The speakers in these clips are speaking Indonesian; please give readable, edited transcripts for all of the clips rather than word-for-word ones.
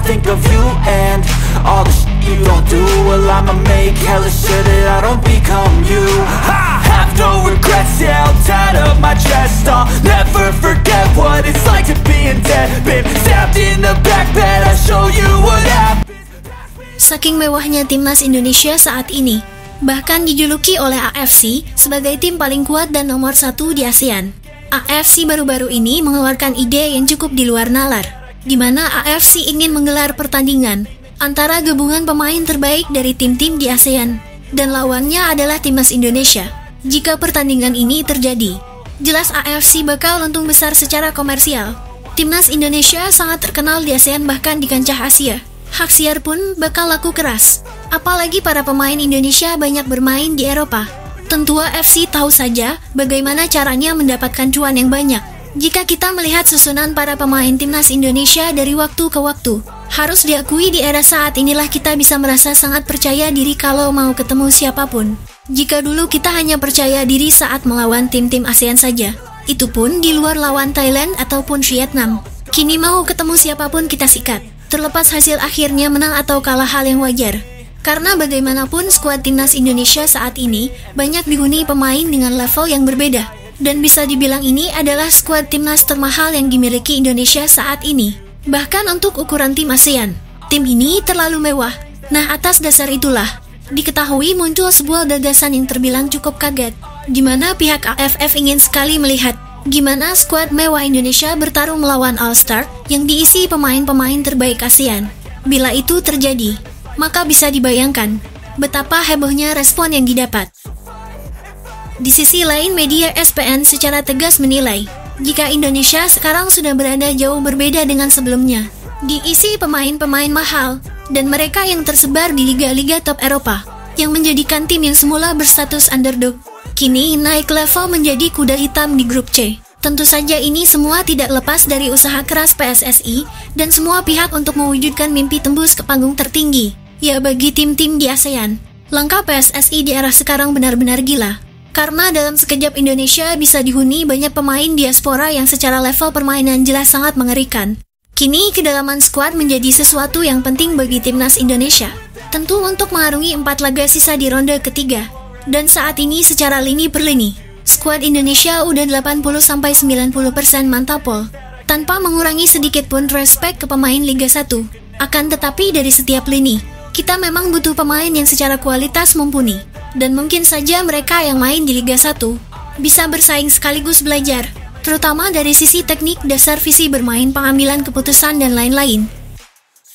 think of you and all the shit you don't do. Well, I'ma make hella sure that I don't become you. I have no regrets, yeah, I'll tie up my chest. I'll never forget what it's like to be in debt. Been stabbed in the back bed, I'll show you what happens. Saking mewahnya timnas Indonesia saat ini, bahkan dijuluki oleh AFC sebagai tim paling kuat dan nomor 1 di ASEAN. AFC baru-baru ini mengeluarkan ide yang cukup di luar nalar, di mana AFC ingin menggelar pertandingan antara gabungan pemain terbaik dari tim-tim di ASEAN, dan lawannya adalah timnas Indonesia. Jika pertandingan ini terjadi, jelas AFC bakal untung besar secara komersial. Timnas Indonesia sangat terkenal di ASEAN, bahkan di kancah Asia. Hak siar pun bakal laku keras, apalagi para pemain Indonesia banyak bermain di Eropa. Tentu AFC tahu saja bagaimana caranya mendapatkan cuan yang banyak. Jika kita melihat susunan para pemain timnas Indonesia dari waktu ke waktu, harus diakui di era saat inilah kita bisa merasa sangat percaya diri kalau mau ketemu siapapun. Jika dulu kita hanya percaya diri saat melawan tim-tim ASEAN saja, itu pun di luar lawan Thailand ataupun Vietnam. Kini mau ketemu siapapun kita sikat, terlepas hasil akhirnya menang atau kalah hal yang wajar. Karena bagaimanapun skuad timnas Indonesia saat ini banyak dihuni pemain dengan level yang berbeda, dan bisa dibilang ini adalah skuad timnas termahal yang dimiliki Indonesia saat ini. Bahkan untuk ukuran tim ASEAN, tim ini terlalu mewah. Nah, atas dasar itulah diketahui muncul sebuah gagasan yang terbilang cukup kaget, di mana pihak AFF ingin sekali melihat gimana skuad mewah Indonesia bertarung melawan All-Star yang diisi pemain-pemain terbaik ASEAN. Bila itu terjadi, maka bisa dibayangkan betapa hebohnya respon yang didapat. Di sisi lain, media ESPN secara tegas menilai jika Indonesia sekarang sudah berada jauh berbeda dengan sebelumnya, diisi pemain-pemain mahal dan mereka yang tersebar di liga-liga top Eropa, yang menjadikan tim yang semula berstatus underdog kini naik level menjadi kuda hitam di grup C. Tentu saja ini semua tidak lepas dari usaha keras PSSI dan semua pihak untuk mewujudkan mimpi tembus ke panggung tertinggi, ya bagi tim-tim di ASEAN. Langkah PSSI di era sekarang benar-benar gila, karena dalam sekejap Indonesia bisa dihuni banyak pemain diaspora yang secara level permainan jelas sangat mengerikan. Kini kedalaman skuad menjadi sesuatu yang penting bagi timnas Indonesia, tentu untuk mengarungi 4 laga sisa di ronde ketiga. Dan saat ini secara lini per lini, skuad Indonesia udah 80-90% mantapol, tanpa mengurangi sedikit pun respek ke pemain Liga 1. Akan tetapi dari setiap lini, kita memang butuh pemain yang secara kualitas mumpuni, dan mungkin saja mereka yang main di Liga 1 bisa bersaing sekaligus belajar, terutama dari sisi teknik, dasar visi bermain, pengambilan keputusan, dan lain-lain.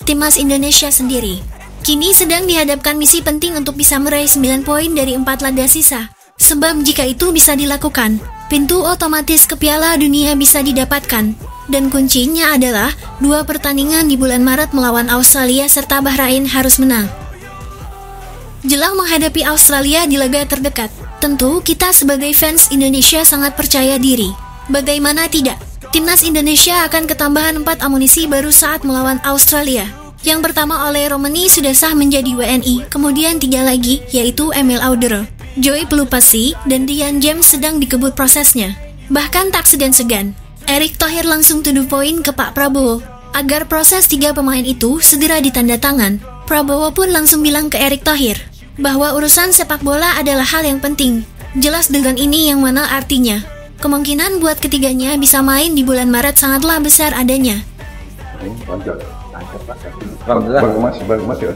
Timnas Indonesia sendiri kini sedang dihadapkan misi penting untuk bisa meraih 9 poin dari 4 laga sisa. Sebab jika itu bisa dilakukan, pintu otomatis ke Piala Dunia bisa didapatkan. Dan kuncinya adalah 2 pertandingan di bulan Maret melawan Australia serta Bahrain harus menang. Jelang menghadapi Australia di laga terdekat, tentu kita sebagai fans Indonesia sangat percaya diri. Bagaimana tidak, timnas Indonesia akan ketambahan 4 amunisi baru saat melawan Australia. Yang pertama oleh Romani sudah sah menjadi WNI, kemudian 3 lagi yaitu Emil Audero, Joy Pelupasi, dan Dian James sedang dikebut prosesnya. Bahkan tak segan-segan, Erick Thohir langsung to the point ke Pak Prabowo agar proses 3 pemain itu segera ditanda tangan. Prabowo pun langsung bilang ke Erick Thohir bahwa urusan sepak bola adalah hal yang penting. Jelas dengan ini yang mana artinya kemungkinan buat ketiganya bisa main di bulan Maret sangatlah besar adanya. Bagus ya.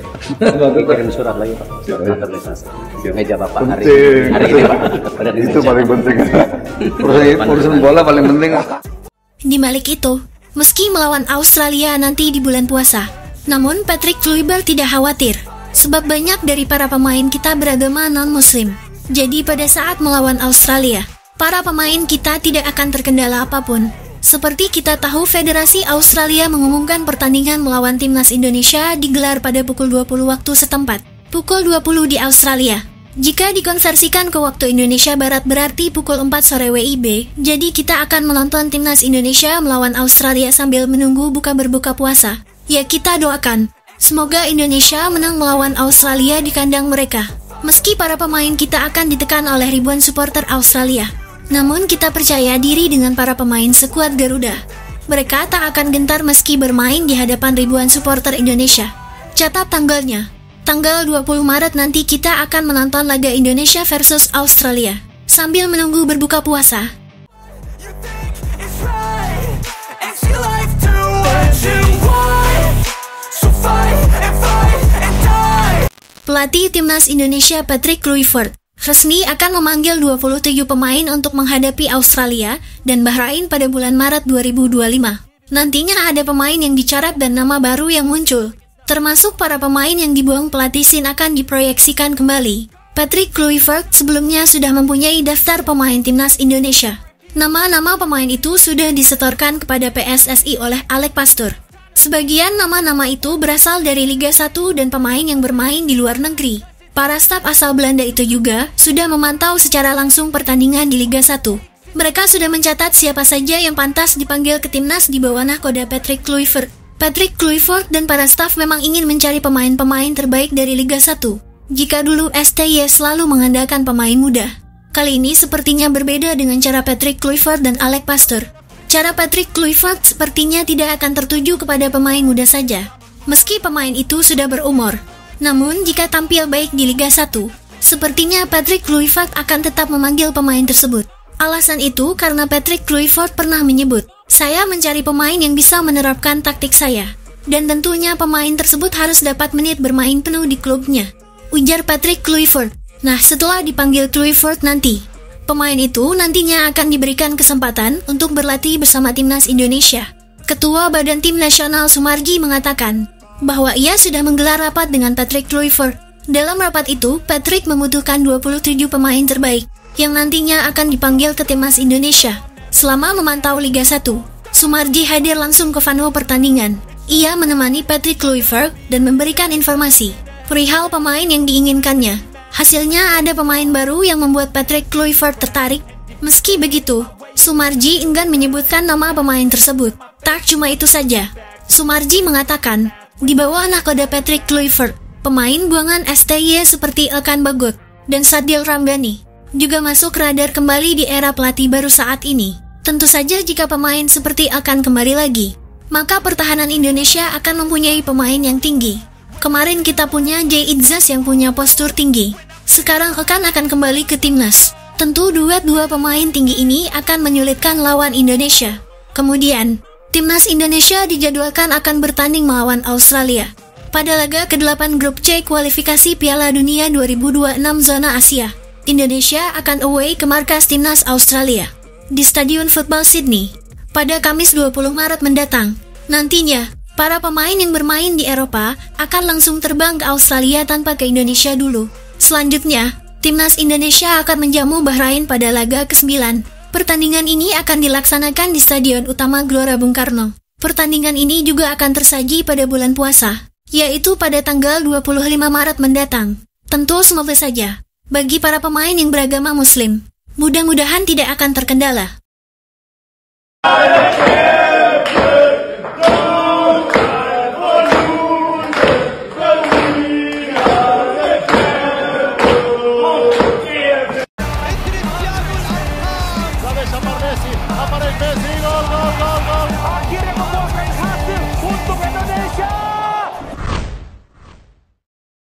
Kirim surat lagi Pak. Naturalisasi. Meja Bapak hari ini Pak. Itu paling penting. Urusan bola paling penting. Di balik itu, meski melawan Australia nanti di bulan puasa, namun Patrick Kluivert tidak khawatir, sebab banyak dari para pemain kita beragama non-muslim. Jadi pada saat melawan Australia, para pemain kita tidak akan terkendala apapun. Seperti kita tahu, Federasi Australia mengumumkan pertandingan melawan timnas Indonesia digelar pada pukul 20 waktu setempat, pukul 20 di Australia. Jika dikonversikan ke waktu Indonesia Barat berarti pukul 4 sore WIB, jadi kita akan menonton timnas Indonesia melawan Australia sambil menunggu berbuka puasa. Ya, kita doakan, semoga Indonesia menang melawan Australia di kandang mereka. Meski para pemain kita akan ditekan oleh ribuan supporter Australia, namun kita percaya diri dengan para pemain sekuat Garuda. Mereka tak akan gentar meski bermain di hadapan ribuan supporter Indonesia. Catat tanggalnya. Tanggal 20 Maret nanti kita akan menonton laga Indonesia versus Australia sambil menunggu berbuka puasa. Pelatih Timnas Indonesia Patrick Kluivert resmi akan memanggil 27 pemain untuk menghadapi Australia dan Bahrain pada bulan Maret 2025. Nantinya ada pemain yang dicatat dan nama baru yang muncul, termasuk para pemain yang dibuang pelatih Sin akan diproyeksikan kembali. Patrick Kluivert sebelumnya sudah mempunyai daftar pemain Timnas Indonesia. Nama-nama pemain itu sudah disetorkan kepada PSSI oleh Alec Pastur. Sebagian nama-nama itu berasal dari Liga 1 dan pemain yang bermain di luar negeri. Para staf asal Belanda itu juga sudah memantau secara langsung pertandingan di Liga 1. Mereka sudah mencatat siapa saja yang pantas dipanggil ke timnas di bawah nahkoda Patrick Kluivert. Patrick Kluivert dan para staf memang ingin mencari pemain-pemain terbaik dari Liga 1. Jika dulu STY selalu mengandalkan pemain muda, kali ini sepertinya berbeda dengan cara Patrick Kluivert dan Alec Pastur. Cara Patrick Kluivert sepertinya tidak akan tertuju kepada pemain muda saja, meski pemain itu sudah berumur. Namun jika tampil baik di Liga 1, sepertinya Patrick Kluivert akan tetap memanggil pemain tersebut. Alasan itu karena Patrick Kluivert pernah menyebut, "Saya mencari pemain yang bisa menerapkan taktik saya, dan tentunya pemain tersebut harus dapat menit bermain penuh di klubnya," ujar Patrick Kluivert. Nah, setelah dipanggil Kluivert nanti, pemain itu nantinya akan diberikan kesempatan untuk berlatih bersama Timnas Indonesia. Ketua Badan Tim Nasional Sumarji mengatakan bahwa ia sudah menggelar rapat dengan Patrick Kluivert. Dalam rapat itu, Patrick membutuhkan 27 pemain terbaik yang nantinya akan dipanggil ke Timnas Indonesia. Selama memantau Liga 1, Sumarji hadir langsung ke Vano pertandingan. Ia menemani Patrick Kluivert dan memberikan informasi perihal pemain yang diinginkannya. Hasilnya ada pemain baru yang membuat Patrick Kluivert tertarik. Meski begitu, Sumarji enggan menyebutkan nama pemain tersebut. Tak cuma itu saja, Sumarji mengatakan, di bawah nahkoda Patrick Kluivert, pemain buangan STY seperti Elkan Bagot dan Sadil Ramdhani juga masuk radar kembali di era pelatih baru saat ini. Tentu saja jika pemain seperti Elkan kembali lagi, maka pertahanan Indonesia akan mempunyai pemain yang tinggi. Kemarin kita punya Jay Itzas yang punya postur tinggi. Sekarang Elkan akan kembali ke timnas. Tentu duet dua pemain tinggi ini akan menyulitkan lawan Indonesia. Kemudian, Timnas Indonesia dijadwalkan akan bertanding melawan Australia pada laga ke-8 grup C kualifikasi Piala Dunia 2026 zona Asia. Indonesia akan away ke markas Timnas Australia di Stadion Football Sydney pada Kamis 20 Maret mendatang. Nantinya, para pemain yang bermain di Eropa akan langsung terbang ke Australia tanpa ke Indonesia dulu. Selanjutnya, Timnas Indonesia akan menjamu Bahrain pada laga ke-9. Pertandingan ini akan dilaksanakan di Stadion Utama Gelora Bung Karno. Pertandingan ini juga akan tersaji pada bulan puasa, yaitu pada tanggal 25 Maret mendatang. Tentu semoga saja, bagi para pemain yang beragama Muslim, mudah-mudahan tidak akan terkendala.